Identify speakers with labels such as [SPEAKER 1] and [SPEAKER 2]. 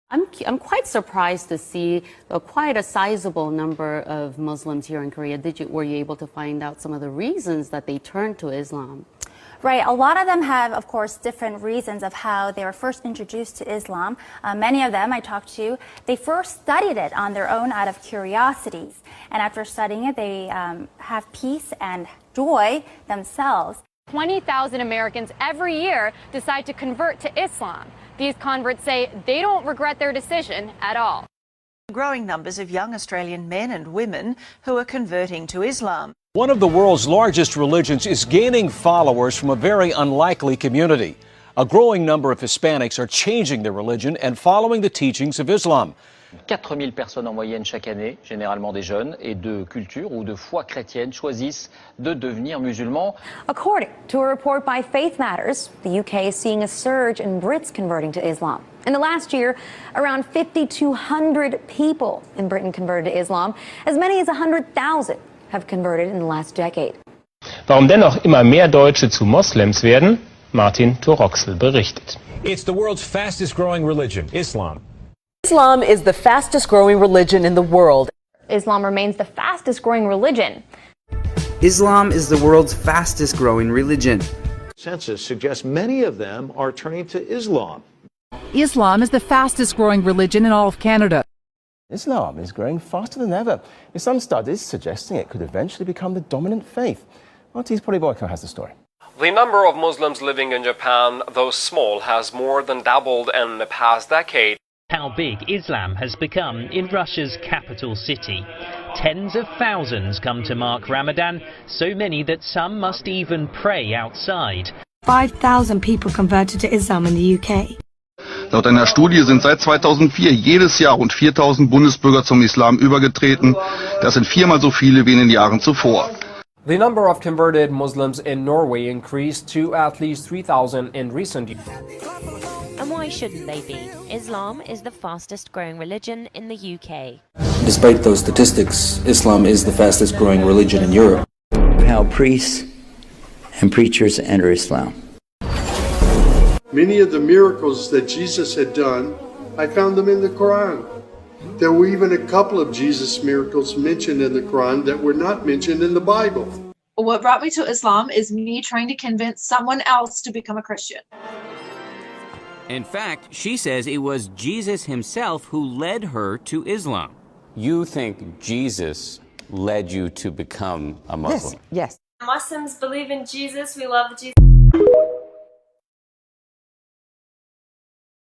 [SPEAKER 1] I'm quite surprised to see quite a sizable number of Muslims here in Korea. Were you able to find out some of the reasons that they turned to Islam?
[SPEAKER 2] Right. A lot of them have, of course, different reasons of how they were first introduced to Islam. Many of them I talked to, they first studied it on their own out of curiosities. And after studying it, they have peace and joy themselves.
[SPEAKER 3] 20,000 Americans every year decide to convert to Islam. These converts say they don't regret their decision at all.
[SPEAKER 4] Growing numbers of young Australian men and women who are converting to Islam.
[SPEAKER 5] One of the world's largest religions is gaining followers from a very unlikely community. A growing number of Hispanics are changing their religion and following the teachings of Islam.
[SPEAKER 6] 4000 personnes en moyenne chaque année, généralement des jeunes, et de culture ou de foi chrétienne choisissent de devenir musulmans.
[SPEAKER 7] According to a report by Faith Matters, the UK is seeing a surge in Brits converting to Islam. In the last year, around 5,200 people in Britain converted to Islam. As many as 100,000 have converted in the last decade.
[SPEAKER 8] Warum dennoch immer mehr Deutsche zu Moslems werden? Martin Toroxel berichtet.
[SPEAKER 5] It's the world's fastest growing religion, Islam.
[SPEAKER 9] Islam is the fastest growing religion in the world.
[SPEAKER 3] Islam remains the fastest growing religion.
[SPEAKER 10] Islam is the world's fastest growing religion.
[SPEAKER 11] Census suggests many of them are turning to Islam.
[SPEAKER 12] Islam is the fastest growing religion in all of Canada.
[SPEAKER 13] Islam is growing faster than ever, with some studies suggesting it could eventually become the dominant faith. Marty's Polyboyko has the story.
[SPEAKER 14] The number of Muslims living in Japan, though small, has more than doubled in the past decade.
[SPEAKER 15] How big Islam has become in Russia's capital city. Tens of thousands come to mark Ramadan, so many that some must even pray outside.
[SPEAKER 16] 5,000 people converted to Islam in the UK.
[SPEAKER 17] Laut einer Studie sind seit 2004 jedes Jahr rund 4.000 Bundesbürger zum Islam übergetreten. Das sind viermal so viele wie in den Jahren zuvor.
[SPEAKER 18] The number of converted Muslims in Norway increased to at least 3,000 in recent years.
[SPEAKER 19] And why shouldn't they be? Islam is the fastest growing religion in the UK.
[SPEAKER 20] Despite those statistics, Islam is the fastest growing religion in Europe.
[SPEAKER 3] How priests and preachers enter Islam.
[SPEAKER 2] Many of the miracles that Jesus had done, I found them in the Quran. There were even a couple of Jesus miracles mentioned in the Quran that were not mentioned in the Bible.
[SPEAKER 4] What brought me to Islam is me trying to convince someone else to become a Christian.
[SPEAKER 6] In fact, she says it was Jesus himself who led her to Islam.
[SPEAKER 9] You think Jesus led you to become a Muslim?
[SPEAKER 16] Yes.
[SPEAKER 18] Muslims believe in Jesus. We love Jesus.